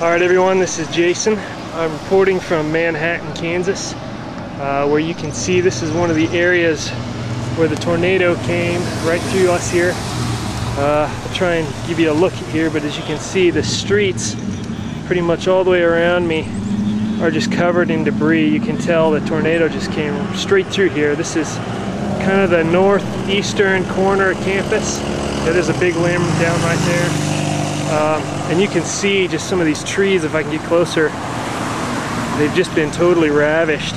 Alright everyone, this is Jason. I'm reporting from Manhattan, Kansas, where you can see this is one of the areas where the tornado came right through us here. I'll try and give you a look here, but as you can see, the streets pretty much all the way around me are just covered in debris. You can tell the tornado just came straight through here. This is kind of the northeastern corner of campus. There's a big limb down right there. And you can see just some of these trees, if I can get closer, they've just been totally ravished.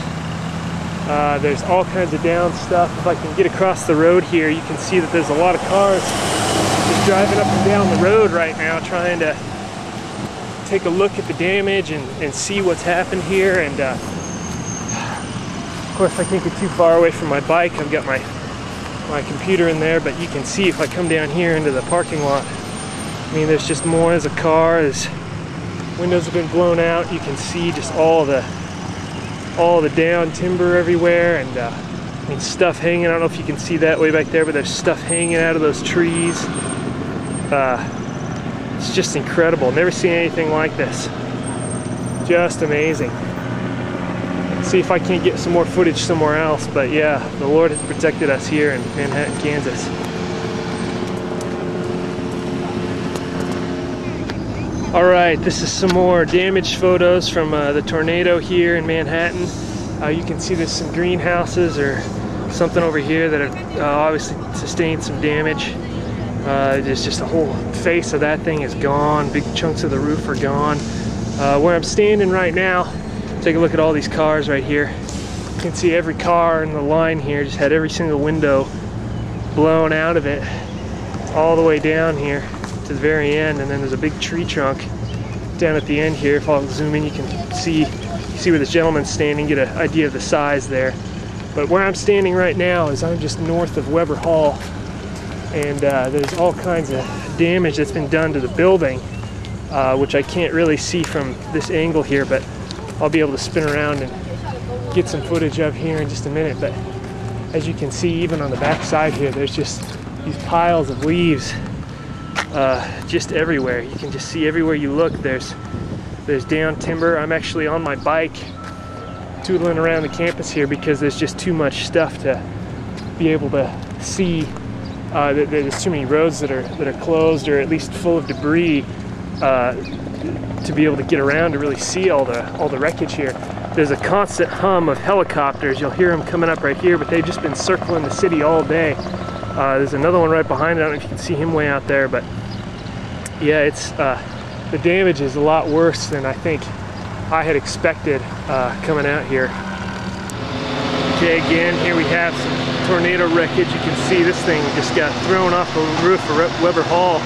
There's all kinds of down stuff. If I can get across the road here, you can see that there's a lot of cars just driving up and down the road right now, trying to take a look at the damage and see what's happened here. And of course, I can't get too far away from my bike. I've got my computer in there, but you can see if I come down here into the parking lot, I mean, there's just more. As a car, as windows have been blown out, you can see just all the down timber everywhere, and I mean, stuff hanging. I don't know if you can see that way back there, but there's stuff hanging out of those trees. It's just incredible. Never seen anything like this. Just amazing. Let's see if I can't get some more footage somewhere else, but yeah, the Lord has protected us here in Manhattan, Kansas. Alright, this is some more damaged photos from the tornado here in Manhattan. You can see there's some greenhouses or something over here that have obviously sustained some damage. There's just the whole face of that thing is gone. Big chunks of the roof are gone. Where I'm standing right now, take a look at all these cars right here. You can see every car in the line here just had every single window blown out of it all the way down here to the very end, and then there's a big tree trunk down at the end here. If I'll zoom in, you can see where this gentleman's standing, get an idea of the size there. But where I'm standing right now is I'm just north of Weber Hall, and there's all kinds of damage that's been done to the building, which I can't really see from this angle here, but I'll be able to spin around and get some footage of here in just a minute. But as you can see, even on the back side here, there's just these piles of leaves just everywhere. You can just see everywhere you look there's down timber. I'm actually on my bike tootling around the campus here because there's just too much stuff to be able to see. There's too many roads that are closed or at least full of debris to be able to get around to really see all the wreckage here. There's a constant hum of helicopters. You'll hear them coming up right here, but they've just been circling the city all day. There's another one right behind it. I don't know if you can see him way out there, but yeah, it's the damage is a lot worse than I think I had expected coming out here. Okay, again, here we have some tornado wreckage. You can see this thing just got thrown off the roof of Weber Hall,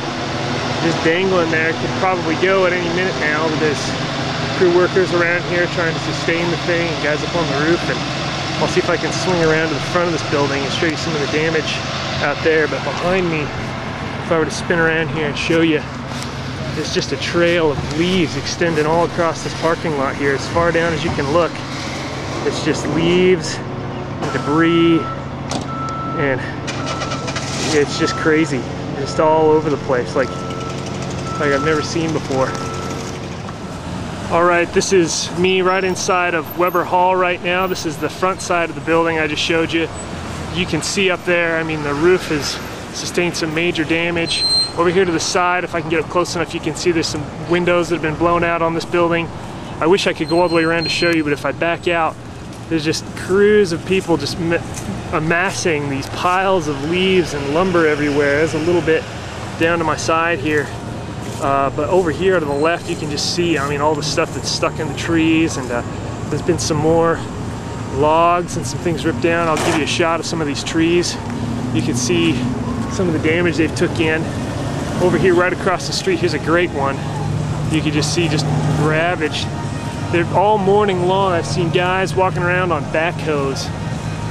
just dangling there. Could probably go at any minute now, but there's crew workers around here trying to sustain the thing, and guys up on the roof. And I'll see if I can swing around to the front of this building and show you some of the damage out there. But behind me, if I were to spin around here and show you, there's just a trail of leaves extending all across this parking lot here. As far down as you can look, it's just leaves and debris, and it's just crazy. Just all over the place, like I've never seen before. Alright, this is me right inside of Weber Hall right now. This is the front side of the building I just showed you. You can see up there, I mean, the roof has sustained some major damage. Over here to the side, if I can get up close enough, you can see there's some windows that have been blown out on this building. I wish I could go all the way around to show you, but if I back out, there's just crews of people just amassing these piles of leaves and lumber everywhere. There's a little bit down to my side here. But over here to the left, you can just see, I mean, all the stuff that's stuck in the trees, and there's been some more logs and some things ripped down. I'll give you a shot of some of these trees. You can see some of the damage they've took in. Over here right across the street, here's a great one. You can just see just ravaged. They're all morning long. I've seen guys walking around on backhoes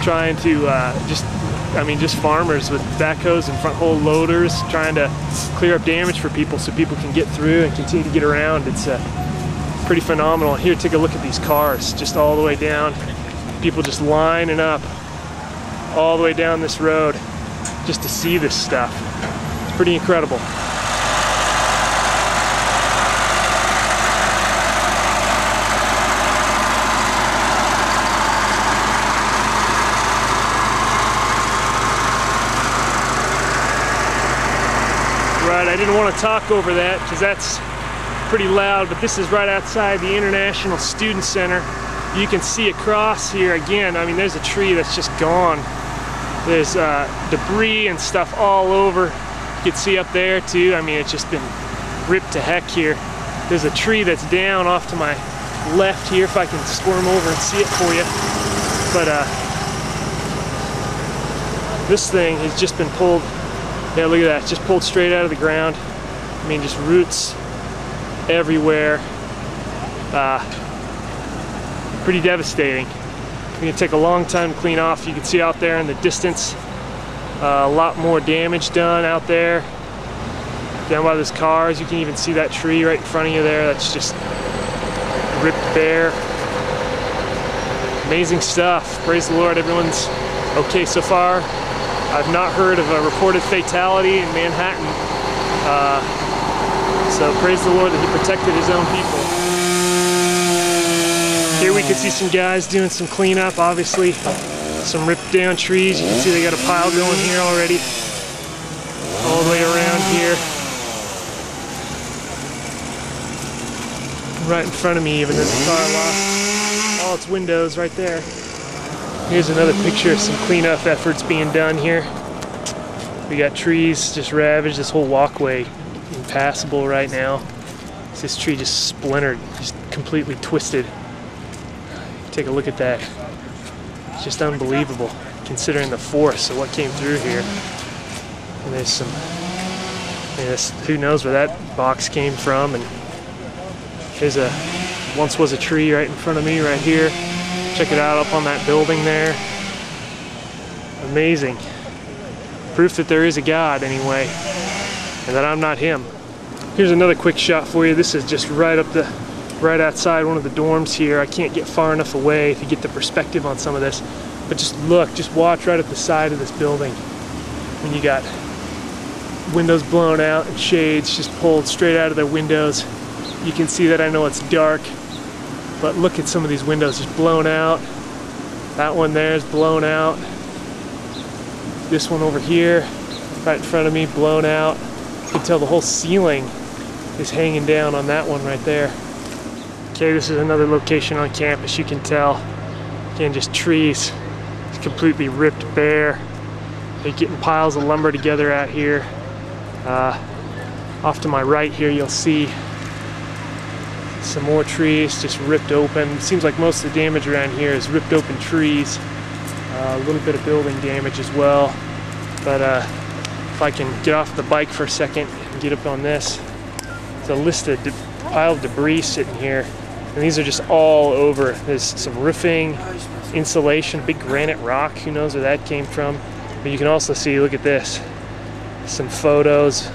trying to just farmers with backhoes and front hole loaders trying to clear up damage for people so people can get through and continue to get around. It's pretty phenomenal. Here, take a look at these cars just all the way down. People just lining up all the way down this road just to see this stuff. It's pretty incredible. I didn't want to talk over that because that's pretty loud, but this is right outside the International Student Center. You can see across here again, I mean, there's a tree that's just gone. There's debris and stuff all over. You can see up there too. I mean, it's just been ripped to heck here. There's a tree that's down off to my left here, if I can squirm over and see it for you. But this thing has just been pulled. Yeah, look at that, it's just pulled straight out of the ground. I mean, just roots everywhere. Pretty devastating. It's gonna take a long time to clean off. You can see out there in the distance, a lot more damage done out there. Down by those cars, you can even see that tree right in front of you there. That's just ripped bare. Amazing stuff. Praise the Lord, everyone's okay so far. I've not heard of a reported fatality in Manhattan. So praise the Lord that He protected His own people. Here we can see some guys doing some cleanup, obviously. Some ripped down trees. You can see they got a pile going here already. All the way around here. Right in front of me even, there's a car lost all its windows right there. Here's another picture of some cleanup efforts being done here. We got trees just ravaged, this whole walkway impassable right now. This tree just splintered, just completely twisted. Take a look at that. It's just unbelievable considering the force of what came through here. And there's some, who knows where that box came from. And there's once was a tree right in front of me right here. Check it out up on that building there. Amazing. Proof that there is a God anyway, and that I'm not him. Here's another quick shot for you. This is just right outside one of the dorms here. I can't get far enough away to get the perspective on some of this, but just look, just watch right at the side of this building. When you got windows blown out and shades just pulled straight out of their windows. You can see that. I know it's dark, but look at some of these windows just blown out. That one there is blown out. This one over here, right in front of me, blown out. You can tell the whole ceiling is hanging down on that one right there. Okay, this is another location on campus. You can tell, again, just trees. It's completely ripped bare. They're getting piles of lumber together out here. Off to my right here, you'll see some more trees just ripped open. It seems like most of the damage around here is ripped open trees. A little bit of building damage as well. But if I can get off the bike for a second and get up on this, there's a list of pile of debris sitting here. And these are just all over. There's some roofing, insulation, big granite rock. Who knows where that came from? But you can also see, look at this, some photos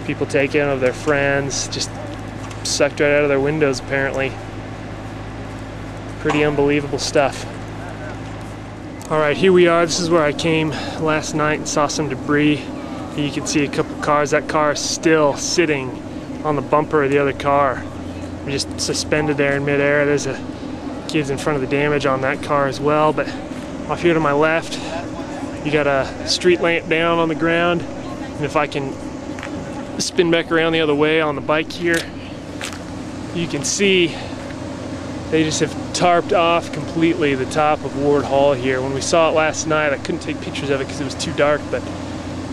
people taken of their friends, just sucked right out of their windows apparently. Pretty unbelievable stuff. Alright, here we are. This is where I came last night and saw some debris. You can see a couple cars. That car is still sitting on the bumper of the other car. We're just suspended there in midair. There's a kids in front of the damage on that car as well. But off here to my left, you got a street lamp down on the ground. And if I can spin back around the other way on the bike here, you can see they just have tarped off completely the top of Ward Hall here. When we saw it last night, I couldn't take pictures of it because it was too dark, but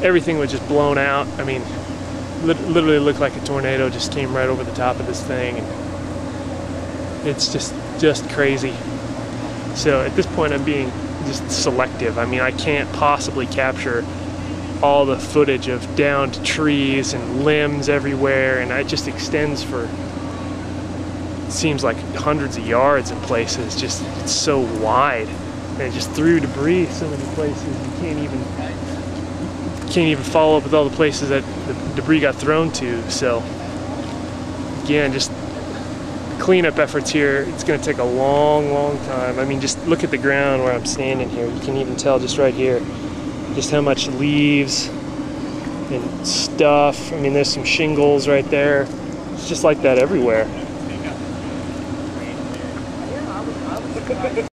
everything was just blown out. I mean, literally looked like a tornado just came right over the top of this thing. And it's just crazy. So at this point, I'm being just selective. I mean, I can't possibly capture all the footage of downed trees and limbs everywhere, and it just extends for, it seems like hundreds of yards in places. Just, it's so wide, and it just threw debris so many places. You can't even follow up with all the places that the debris got thrown to. So again, just cleanup efforts here. It's going to take a long time. I mean, just look at the ground where I'm standing here. You can even tell just right here just how much leaves and stuff. I mean, there's some shingles right there. It's just like that everywhere.